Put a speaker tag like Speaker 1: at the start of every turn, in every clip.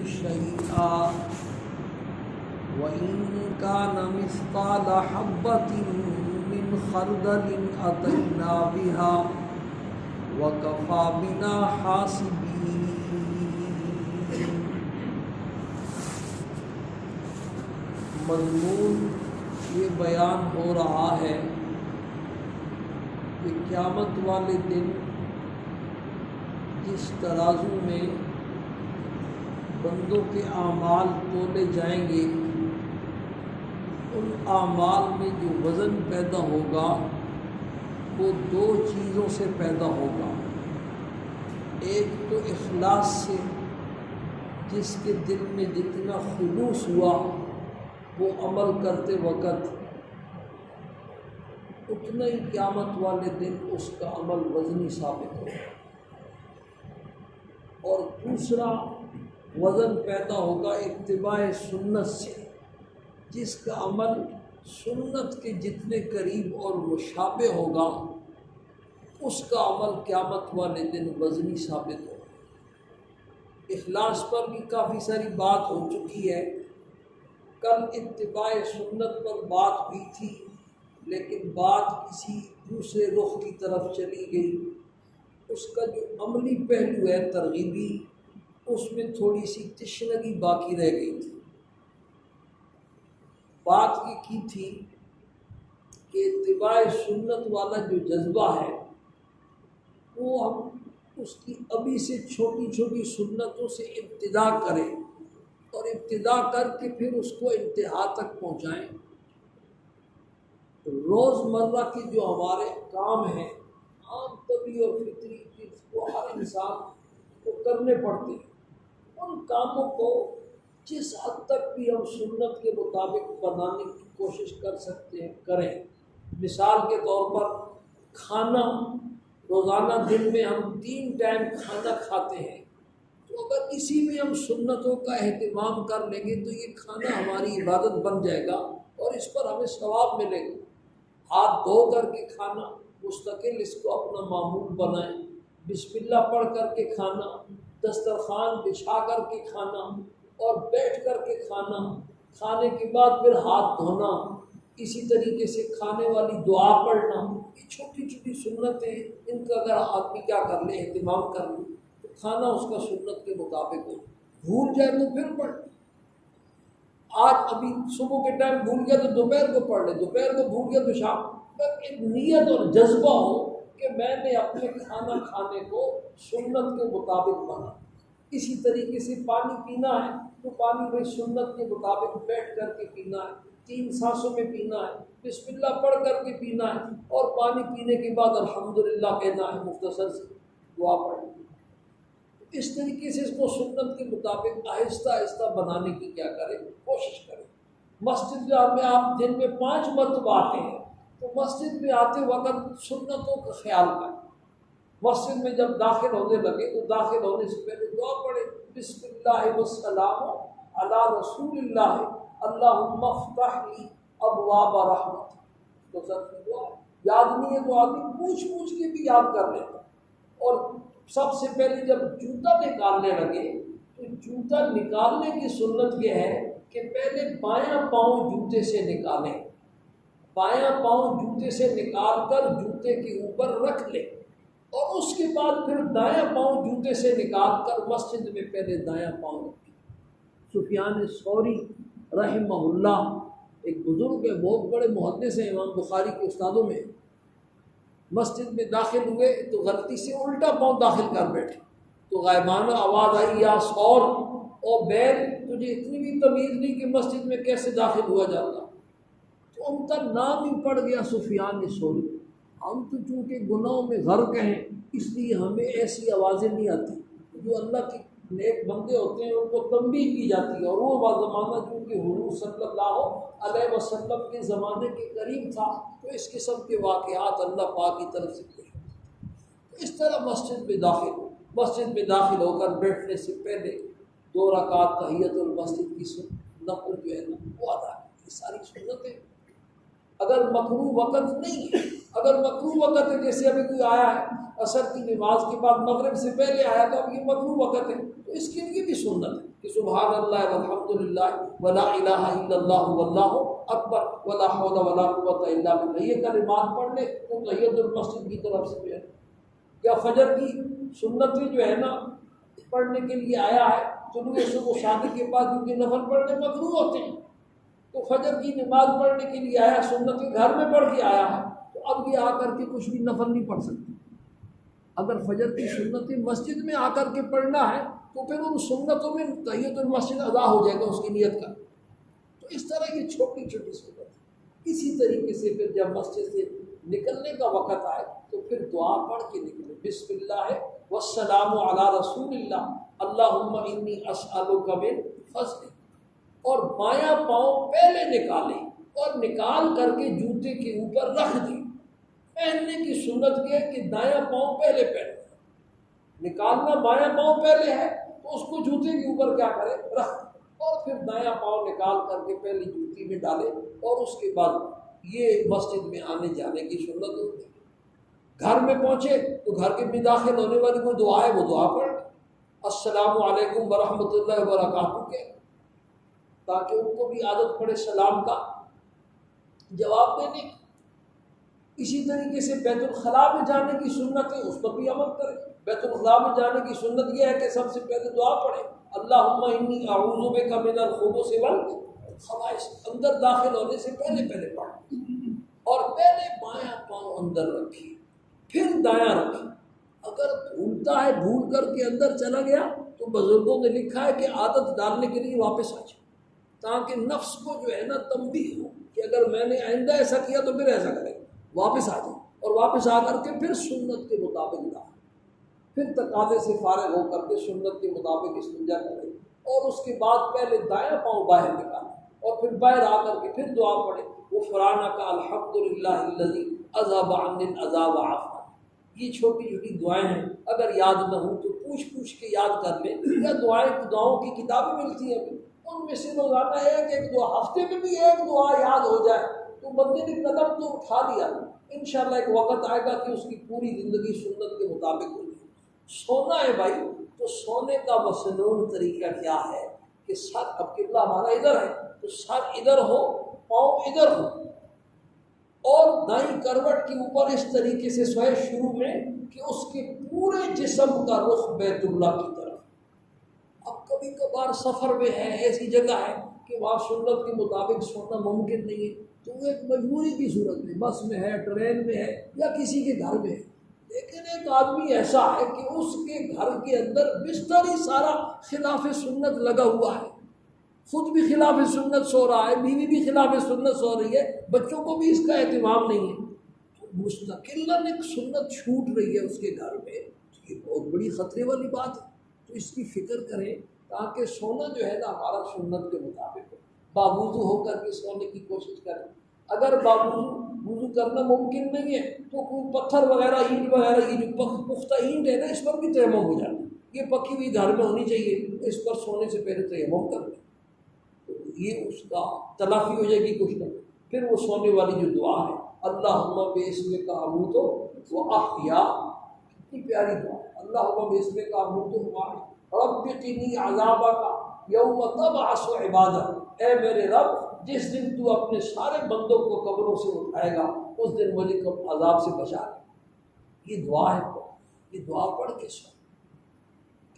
Speaker 1: شيئا وإن كان مثقال حبة من خردل أتينا بها وكفى بنا حاسبين۔ مضمون یہ بیان ہو رہا ہے کہ قیامت والے دن جس ترازو میں بندوں کے اعمال تولے جائیں گے، ان اعمال میں جو وزن پیدا ہوگا وہ دو چیزوں سے پیدا ہوگا۔ ایک تو اخلاص سے، جس کے دل میں جتنا خلوص ہوا وہ عمل کرتے وقت اتنا ہی قیامت والے دن اس کا عمل وزنی ثابت ہوگا، اور دوسرا وزن پیدا ہوگا اتباع سنت سے، جس کا عمل سنت کے جتنے قریب اور مشابہ ہوگا اس کا عمل قیامت والے دن وزنی ثابت ہوگا۔ اخلاص پر بھی کافی ساری بات ہو چکی ہے، کل اتباع سنت پر بات ہوئی تھی، لیکن بات کسی دوسرے رخ کی طرف چلی گئی۔ اس کا جو عملی پہلو ہے ترغیبی، اس میں تھوڑی سی تشنگی باقی رہ گئی تھی۔ بات یہ کی تھی کہ اتباع سنت والا جو جذبہ ہے وہ ہم اس کی ابھی سے چھوٹی چھوٹی سنتوں سے ابتدا کریں اور ابتدا کر کے پھر اس کو انتہا تک پہنچائیں۔ روزمرہ کے جو ہمارے کام ہیں، عام طبی اور فطری چیز کو ہر انسان کو کرنے پڑتے ہیں، ان کاموں کو جس حد تک بھی ہم سنت کے مطابق بنانے کی کوشش کر سکتے ہیں کریں۔ مثال کے طور پر کھانا، روزانہ دن میں ہم 3 ٹائم کھانا کھاتے ہیں، تو اگر اسی میں ہم سنتوں کا اہتمام کر لیں گے تو یہ کھانا ہماری عبادت بن جائے گا اور اس پر ہمیں ثواب ملے گا۔ ہاتھ دھو کر کے کھانا، مستقل اس کو اپنا معمول بنائیں، بسم اللہ پڑھ کر کے کھانا، دسترخوان بچھا کر کے کھانا اور بیٹھ کر کے کھانا، کھانے کے بعد پھر ہاتھ دھونا، اسی طریقے سے کھانے والی دعا پڑھنا، یہ چھوٹی چھوٹی سنتیں ہیں، ان کا اگر آدمی کیا کر لے، اہتمام کر لے تو کھانا اس کا سنت کے مطابق ہو۔ بھول جائے تو پھر پڑھ، آج ابھی صبح کے ٹائم بھول گیا تو دوپہر کو پڑھ لے، دوپہر کو بھول گیا تو شام تک۔ ایک نیت اور جذبہ ہو کہ میں نے اپنے کھانا کھانے کو سنت کے مطابق بنا۔ اسی طریقے سے پانی پینا ہے تو پانی بھائی سنت کے مطابق بیٹھ کر کے پینا ہے، 3 سانسوں میں پینا ہے، بسم اللہ پڑھ کر کے پینا ہے، اور پانی پینے کے بعد الحمدللہ کہنا ہے، مختصر سے دعا پڑھنا۔ اس طریقے سے اس کو سنت کے مطابق آہستہ آہستہ بنانے کی کیا کریں، کوشش کریں۔ مسجد میں آپ دن میں 5 مرتبہ آتے ہیں تو مسجد میں آتے وقت سنتوں کا خیال کریں۔ مسجد میں جب داخل ہونے لگے تو داخل ہونے سے پہلے دعا پڑھیں، بسم اللہ والسلام علی رسول اللہ اللہم افتح لی ابواب رحمت۔ تو سب کی دعا یاد نہیں ہے تو آدمی پوچھ کے بھی یاد کر لیتا۔ اور سب سے پہلے جب جوتا نکالنے لگے تو جوتا نکالنے کی سنت یہ ہے کہ پہلے بایاں پاؤں جوتے سے نکالیں، بایاں پاؤں جوتے سے نکال کر جوتے کے اوپر رکھ لیں، اور اس کے بعد پھر دایاں پاؤں جوتے سے نکال کر مسجد میں پہلے دایاں پاؤں رکھیں۔ سفیان ثوری رحمہ اللہ ایک بزرگ ہے، بہت بڑے محدث ہیں، امام بخاری کے استادوں میں، مسجد میں داخل ہوئے تو غلطی سے الٹا پاؤں داخل کر بیٹھے، تو غائبانہ آواز آئی، یا ثور او بیل، تجھے اتنی بھی تمیز نہیں کہ مسجد میں کیسے داخل ہوا جاتا؟ تو ان کا نام ہی پڑ گیا سفیان ثوری۔ ہم تو چونکہ گناہوں میں غرق ہیں اس لیے ہمیں ایسی آوازیں نہیں آتی، جو اللہ کے نیک بندے ہوتے ہیں ان کو تنبیہ کی جاتی ہے، اور وہ زمانہ چونکہ حضور صلی اللہ علیہ وسلم کے زمانے کے قریب تھا تو اس قسم کے واقعات اللہ پاک کی طرف سے پیش ہوتے ہیں۔ اس طرح مسجد میں داخل ہو کر بیٹھنے سے پہلے 2 رکعت تحیت المسجد کی نفل جو ہے نا وہ ادا ہے۔ یہ ساری سنتیں اگر مکروہ وقت نہیں ہے، اگر مکروہ وقت ہے، جیسے ابھی کوئی آیا ہے عصر کی نماز کے بعد مغرب سے پہلے آیا تو اب یہ مکروہ وقت ہے، تو اس کے لیے بھی سنت ہے کہ سبحان اللہ والحمدللہ ولا الہ الا اللہ واللہ اکبر ولا حول ولا قوۃ الا باللہ، یہ کلمات پڑھ لے تو تحیۃ المسجد کی طرف سے ہے۔ یا فجر کی سنت بھی جو ہے نا پڑھنے کے لیے آیا ہے، طلوع صبح صادق کے بعد کیونکہ نفل پڑھنے مکروہ ہوتے ہیں، تو فجر کی نماز پڑھنے کے لیے آیا، سنت کے گھر میں پڑھ کے آیا ہے، تو اب یہ آ کر کے کچھ بھی نفل نہیں پڑھ سکتے۔ اگر فجر کی سنت مسجد میں آ کر کے پڑھنا ہے تو پھر ان سنتوں میں تحیۃ المسجد ادا ہو جائے گا اس کی نیت کا۔ تو اس طرح یہ چھوٹی چھوٹی سنت ہے۔ اسی طریقے سے پھر جب مسجد سے نکلنے کا وقت آئے تو پھر دعا پڑھ کے نکلے، بسم اللہ والسلام علی رسول اللہ اللہم انی اسألک من فضلک، اور بایاں پاؤں پہلے نکالیں اور نکال کر کے جوتے کے اوپر رکھ دیں۔ پہننے کی سنت یہ ہے کہ دایاں پاؤں پہلے پہنے، نکالنا بایاں پاؤں پہلے ہے تو اس کو جوتے کے اوپر کیا کرے، رکھ دیں، اور پھر دایاں پاؤں نکال کر کے پہلے جوتی میں ڈالے، اور اس کے بعد یہ مسجد میں آنے جانے کی سنت ہوتی ہے۔ گھر میں پہنچے تو گھر کے میں داخل ہونے والی کوئی دعا ہے وہ دعا پڑھ، السلام علیکم ورحمۃ اللہ وبرکاتہ کے، تاکہ ان کو بھی عادت پڑے سلام کا جواب دینے کی۔ اسی طریقے سے بیت الخلاء میں جانے کی سنت ہے، اس پر بھی عمل کریں۔ بیت الخلاء میں جانے کی سنت یہ ہے کہ سب سے پہلے دعا پڑھیں، اللہم انی اعوذ بک من الخبث والخبائث، اندر داخل ہونے سے پہلے پڑھیں، اور پہلے بایاں پاؤں اندر رکھیں پھر دایاں رکھیں۔ اگر بھولتا ہے، بھول کر کے اندر چلا گیا تو بزرگوں نے لکھا ہے کہ عادت ڈالنے کے لیے واپس آ جائے، تاکہ نفس کو جو ہے نا تنبیہ ہو کہ اگر میں نے آئندہ ایسا کیا تو پھر ایسا کرے، واپس آ جائے، اور واپس آ کر کے پھر سنت کے مطابق ڈالے، پھر تقاضے سے فارغ ہو کر کے سنت کے مطابق استنجا کرے، اور اس کے بعد پہلے دایاں پاؤں باہر نکالے اور پھر باہر آ کر کے پھر دعا پڑھے، غفرانک الحمدللہ الذی اذھب عنی العذا وعافانی۔ یہ چھوٹی چھوٹی دعائیں ہیں، اگر یاد نہ ہوں تو پوچھ کے یاد کر لیں، یا دعاؤں کی کتابیں ملتی ہیں ان میں سے روزانہ ایک دعا، ہفتے میں بھی ایک دعا یاد ہو جائے تو بندے نے قدم تو اٹھا لیا، انشاءاللہ ایک وقت آئے گا کہ اس کی پوری زندگی سنت کے مطابق ہو جائے۔ سونا ہے بھائی، تو سونے کا مسنون طریقہ کیا ہے کہ سر، اب قبلہ ہمارا ادھر ہے تو سر ادھر ہو، پاؤں ادھر ہو، اور دائیں کروٹ کے اوپر اس طریقے سے سوئے شروع میں کہ اس کے پورے جسم کا رخ بیت اللہ کی طرف۔ اب کبھی کبھار سفر میں ہے، ایسی جگہ ہے کہ وہاں سنت کے مطابق سونا ممکن نہیں ہے، تو وہ ایک مجبوری کی صورت میں بس میں ہے، ٹرین میں ہے، یا کسی کے گھر میں ہے۔ لیکن ایک آدمی ایسا ہے کہ اس کے گھر کے اندر بستر ہی سارا خلاف سنت لگا ہوا ہے، خود بھی خلاف سنت سو رہا ہے، بیوی بھی خلاف سنت سو رہی ہے، بچوں کو بھی اس کا اہتمام نہیں ہے، مستقل ایک سنت چھوٹ رہی ہے اس کے گھر میں، تو یہ بہت بڑی خطرے والی بات ہے۔ تو اس کی فکر کریں تاکہ سونا جو ہے نا ہمارا سنت کے مطابق ہو، باوضو ہو کر کے سونے کی کوشش کریں۔ اگر وضو کرنا ممکن نہیں ہے تو کوئی پتھر وغیرہ، اینٹ وغیرہ، یہ جو پختہ اینٹ ہے نا، اس پر بھی تیمم ہو جاتا ہے، یہ پکی ہوئی گھر میں ہونی چاہیے، اس پر سونے سے پہلے تیمم کر لیں، تو یہ اس کا تلافی ہو جائے گی کچھ نہ کچھ۔ پھر وہ سونے والی جو دعا ہے، اللہم باسمک اموت واحیا، کتنی پیاری دعا ہے، اللہم باسمک اموت واحیا رب قنی عذابک یوم تبعث عبادک، اے میرے رب جس دن تو اپنے سارے بندوں کو قبروں سے اٹھائے گا اس دن مجھے عذاب سے بچا لے۔ یہ دعا ہے، یہ دعا پڑھ کے سو۔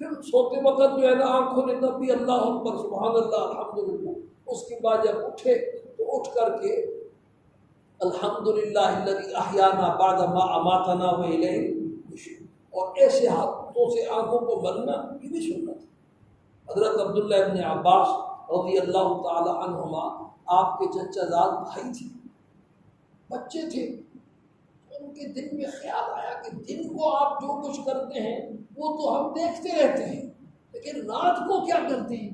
Speaker 1: پھر سوتے وقت جو ہے نا آنکھوں نے تب بھی اللہ اکبر سبحان اللہ الحمدللہ، اس کے بعد جب اٹھے تو اٹھ کر کے الحمدللہ الذی احیانا بعد ما اماتنا والیہ النشور، اور ایسے ہاتھوں سے آنکھوں کو بندنا یہ بھی سنت ہے۔ حضرت عبداللہ ابن عباس رضی اللہ تعالی عنہما آپ کے چچا زاد بھائی تھے، بچے تھے، ان کے دل میں خیال آیا کہ دن کو آپ جو کچھ کرتے ہیں وہ تو ہم دیکھتے رہتے ہیں، لیکن رات کو کیا کرتے ہیں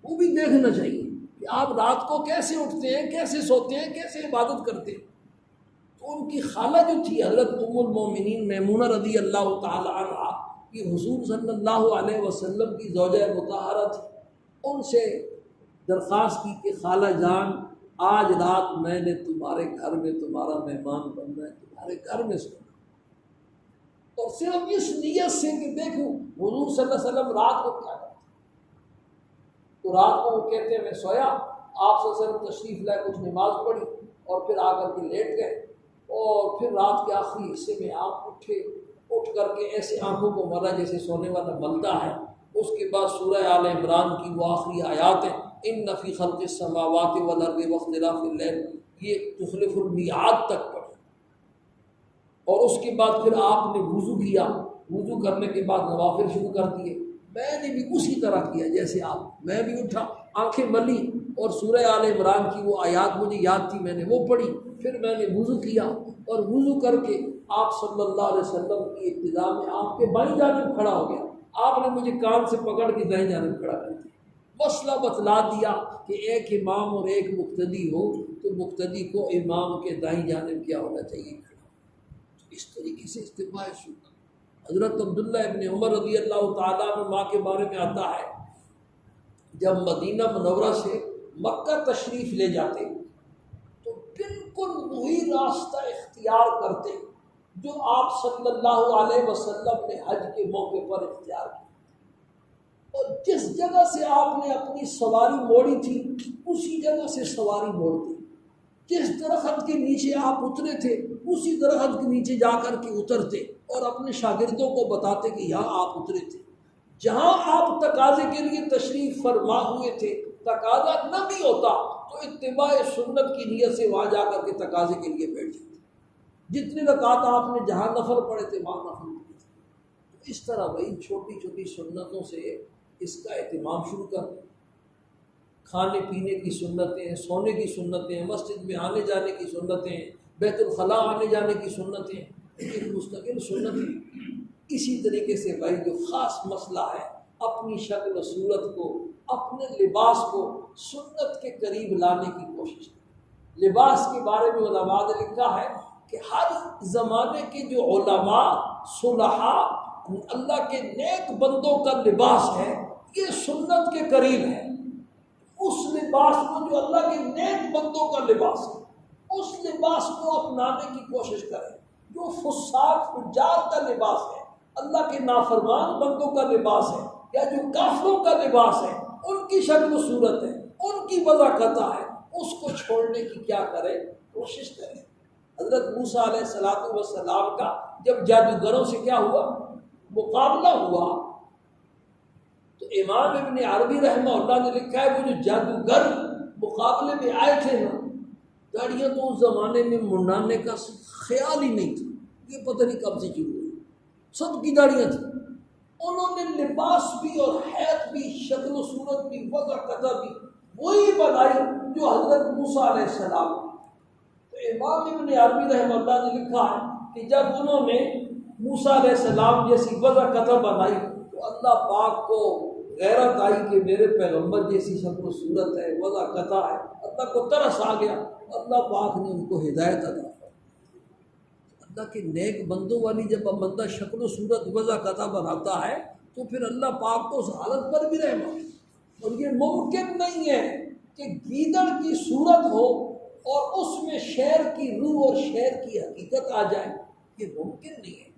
Speaker 1: وہ بھی دیکھنا چاہیے کہ آپ رات کو کیسے اٹھتے ہیں، کیسے سوتے ہیں، کیسے عبادت کرتے ہیں۔ تو ان کی خالہ جو تھی حضرت ام المومنین میمونہ رضی اللہ تعالی عنہا، یہ حضور صلی اللہ علیہ وسلم کی زوجہ مطہرہ تھی، ان سے درخواست کی کہ خالہ جان آج رات میں نے تمہارے گھر میں تمہارا مہمان بننا ہے، تمہارے گھر میں سونا۔ اور صرف اس نیت سے کہ دیکھوں حضور صلی اللہ علیہ وسلم رات کو کیا کرتے، تو رات کو وہ کہتے ہیں میں سویا، آپ صلی اللہ علیہ وسلم تشریف لائے، کچھ نماز پڑھی اور پھر آ کر کے لیٹ گئے، اور پھر رات کے آخری حصے میں آپ اٹھ کر کے ایسے آنکھوں کو ملا جیسے سونے والا ملتا ہے۔ اس کے بعد سورہ آل عمران کی وہ آخری آیات ہیں، ان فی خلق السماوات والارض واختلاف اللیل، یہ تخلف المیعاد تک پڑھی، اور اس کے بعد پھر آپ نے وضو کیا، وضو کرنے کے بعد نوافل شروع کر دیے۔ میں نے بھی اسی طرح کیا جیسے آپ، میں بھی اٹھا، آنکھیں ملی اور سورہ آل عمران کی وہ آیات مجھے یاد تھی، میں نے وہ پڑھی، پھر میں نے وضو کیا، اور وضو کر کے آپ صلی اللہ علیہ وسلم کی ابتدا میں آپ کے بائیں جانب کھڑا ہو گیا، آپ نے مجھے کان سے پکڑ کے دائیں جانب کھڑا کر دیا، مسئلہ بتلا دیا کہ ایک امام اور ایک مقتدی ہو تو مقتدی کو امام کے دائیں جانب کیا ہونا چاہیے، اس طریقے سے اتباع سنت۔ حضرت عبداللہ ابن عمر رضی اللہ تعالیٰ عنہ کے بارے میں آتا ہے، جب مدینہ منورہ سے مکہ تشریف لے جاتے تو بالکل وہی راستہ اختیار کرتے جو آپ صلی اللہ علیہ وسلم نے حج کے موقع پر اختیار کیا، اور جس جگہ سے آپ نے اپنی سواری موڑی تھی اسی جگہ سے سواری موڑتے، جس درخت کے نیچے آپ اترے تھے اسی درخت کے نیچے جا کر کے اترتے، اور اپنے شاگردوں کو بتاتے کہ یہاں آپ اترے تھے، جہاں آپ تقاضے کے لیے تشریف فرما ہوئے تھے تقاضا نہ بھی ہوتا تو اتباع سنت کی نیت سے وہاں جا کر کے تقاضے کے لیے بیٹھ جاتے، جتنے رکعت آپ نے جہاں نفل پڑھے تھے وہاں نفل پڑھے تھے۔ تو اس طرح بھائی چھوٹی چھوٹی سنتوں سے اس کا اہتمام شروع کر دیں، کھانے پینے کی سنتیں، سونے کی سنتیں، مسجد میں آنے جانے کی سنتیں، بیت الخلاء آنے جانے کی سنتیں، ایک مستقل سنت ہے۔ اسی طریقے سے بھائی جو خاص مسئلہ ہے، اپنی شکل و صورت کو، اپنے لباس کو سنت کے قریب لانے کی کوشش کریں۔ لباس کے بارے میں علماء نے لکھا ہے کہ ہر زمانے کے جو علماء صلحاء اللہ کے نیک بندوں کا لباس ہے یہ سنت کے قریب ہے، اس لباس کو جو اللہ کے نیک بندوں کا لباس ہے اس لباس کو اپنانے کی کوشش کریں۔ جو فساق فجار کا لباس ہے، اللہ کے نافرمان بندوں کا لباس ہے، یا جو کافروں کا لباس ہے، ان کی شکل و صورت ہے، ان کی وضاحت ہے، اس کو چھوڑنے کی کیا کریں، کوشش کریں۔ حضرت موسیٰ علیہ السلام کا جب جادوگروں سے کیا ہوا، مقابلہ ہوا، تو امام ابن عربی رحمہ اللہ نے لکھا ہے وہ جو جادوگر مقابلے میں آئے تھے نا، داڑیاں تو اس زمانے میں منڈانے کا خیال ہی نہیں تھا، یہ پتہ نہیں کب سے شروع ہوئی، سب کی داڑیاں تھیں، انہوں نے لباس بھی اور حیط بھی، شکل و صورت بھی، وضع قضا بھی وہی بنائی جو حضرت موسیٰ علیہ السلام۔ تو امام ابن عربی رحمہ اللہ نے لکھا ہے کہ جب انہوں نے موسیٰ علیہ السلام جیسی وضع قضا بنائی تو اللہ پاک کو غیرت آئی کہ میرے پیغمبر جیسی شکل و صورت ہے، وضع قضا ہے، اللہ کو ترس آ گیا، اللہ پاک نے ان کو ہدایت عطا فرمائی۔ اللہ کے نیک بندوں والی جب بندہ شکل و صورت وضع قضا بناتا ہے تو پھر اللہ پاک کو اس حالت پر بھی رحم آتا ہے۔ اور یہ ممکن نہیں ہے کہ گیدڑ کی صورت ہو اور اس میں شیر کی روح اور شیر کی حقیقت آ جائے، یہ ممکن نہیں ہے۔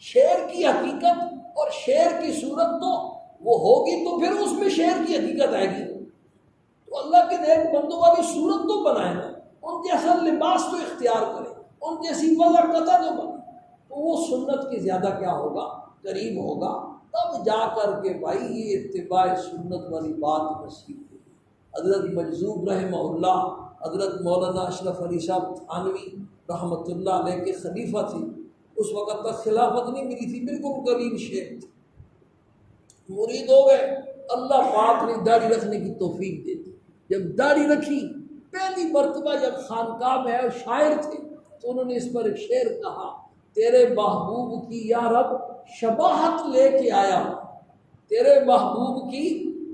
Speaker 1: شیر کی حقیقت اور شیر کی صورت تو وہ ہوگی تو پھر اس میں شیر کی حقیقت آئے گی، تو اللہ کے نیک بندوں والی صورت تو بنائے نا، ان جیسا لباس تو اختیار کرے، ان جیسی وضع قطع تو بنے، تو وہ سنت کے زیادہ کیا ہوگا، قریب ہوگا، تب جا کر کے بھائی یہ اتباع سنت والی بات نصیب ہوگی۔ حضرت مجذوب رحمہ اللہ، حضرت مولانا اشرف علی صاحب تھانوی رحمۃ اللہ علیہ کے خلیفہ تھے، اس وقت تک خلافت نہیں ملی تھی، بالکل قریب شیخ تھے، مرید ہو گئے، اللہ پاک نے داڑھی رکھنے کی توفیق دے دی۔ جب داڑھی رکھی پہلی مرتبہ جب خانقاہ میں آئے، شاعر تھے تو انہوں نے اس پر ایک شعر کہا، تیرے محبوب کی یا رب شباہت لے کے آیا ہوں، تیرے محبوب کی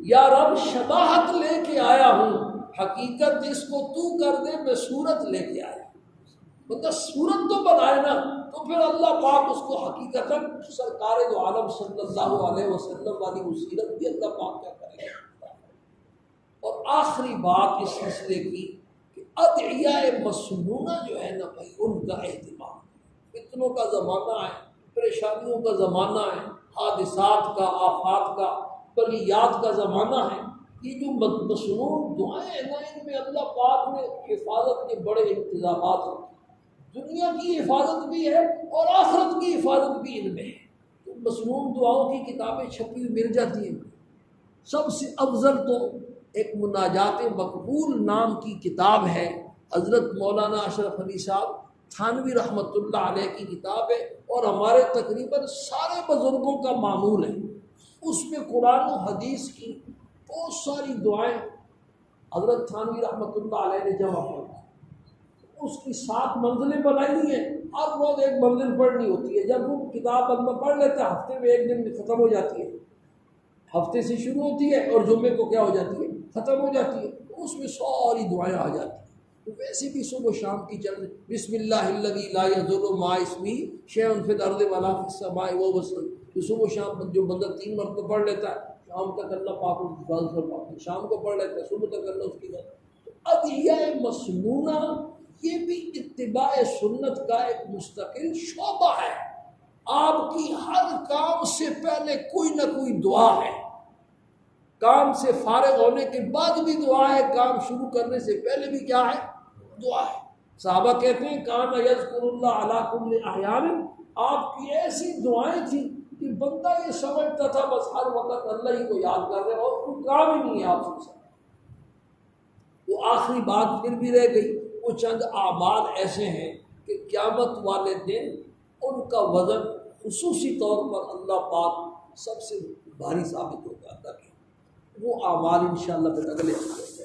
Speaker 1: یا رب شباہت لے کے آیا ہوں، حقیقت جس کو تو کر دے میں صورت لے کے آیا ہوں۔ مطلب صورت تو بنائے نا، تو پھر اللہ پاک اس کو حقیقت سرکار دو عالم صلی اللہ علیہ وسلم والی وسیلت بھی اللہ پاک کیا کرے گا۔ اور آخری بات اس مسئلے کی کہ ادعیہ مسنونہ جو ہے نا بھائی، ان کا اہتمام، فتنوں کا زمانہ ہے، پریشانیوں کا زمانہ ہے، حادثات کا، آفات کا، بلیات کا زمانہ ہے۔ یہ جو مصنون دعائیں ہیں نا، ان میں اللہ پاک نے حفاظت کے بڑے انتظامات رکھے، دنیا کی حفاظت بھی ہے اور آخرت کی حفاظت بھی ان میں ہے۔ تو مصنون دعاؤں کی کتابیں چھپی ہوئی مل جاتی ہیں۔ سب سے افضل تو ایک مناجات مقبول نام کی کتاب ہے، حضرت مولانا اشرف علی صاحب تھانوی رحمۃ اللہ علیہ کی کتاب ہے، اور ہمارے تقریباً سارے بزرگوں کا معمول ہے۔ اس میں قرآن و حدیث کی بہت ساری دعائیں حضرت تھانوی رحمۃ اللہ علیہ نے جمع پڑھا۔ اس کی 7 منزلیں بنائی ہوئی ہیں، ہر روز ایک منزل پڑھنی ہوتی ہے۔ جب وہ کتاب بندہ پڑھ لیتا ہے، ہفتے میں ایک دن میں ختم ہو جاتی ہے، ہفتے سے شروع ہوتی ہے اور جمعے کو کیا ہو جاتی ہے، ختم ہو جاتی ہے۔ اس میں ساری دعائیں آ جاتی ہیں۔ تو ویسے بھی صبح و شام کی چل بسم اللہ الذی لا یضر مع اسمہ شیء فی الارض ولا فی السماء وهو السمیع۔ تو صبح و شام جو بندہ 3 مرتبہ پڑھ لیتا ہے، شام تک اللہ پاک اس کی حفاظت فرماتے ہیں، شام کو پڑھ لیتا ہے، صبح تک اللہ اس کی حفاظت۔ تو ادعیہ مسنونہ یہ بھی اتباع سنت کا ایک مستقل شعبہ ہے۔ آپ کی ہر کام سے پہلے کوئی نہ کوئی دعا ہے، کام سے فارغ ہونے کے بعد بھی دعا ہے، کام شروع کرنے سے پہلے بھی کیا ہے، دعا ہے۔ صحابہ کہتے ہیں کان یذکر اللہ علی کل احیان، آپ کی ایسی دعائیں تھیں کہ بندہ یہ سمجھتا تھا بس ہر وقت اللہ ہی کو یاد کر رہے اور کوئی کام ہی نہیں ہے آپ سے۔ وہ آخری بات پھر بھی رہ گئی، وہ چند اعمال ایسے ہیں کہ قیامت والے دن ان کا وزن خصوصی طور پر اللہ پاک سب سے بھاری ثابت ہوگا، تاکہ وہ اعمال انشاءاللہ پھر اگلے ہفتے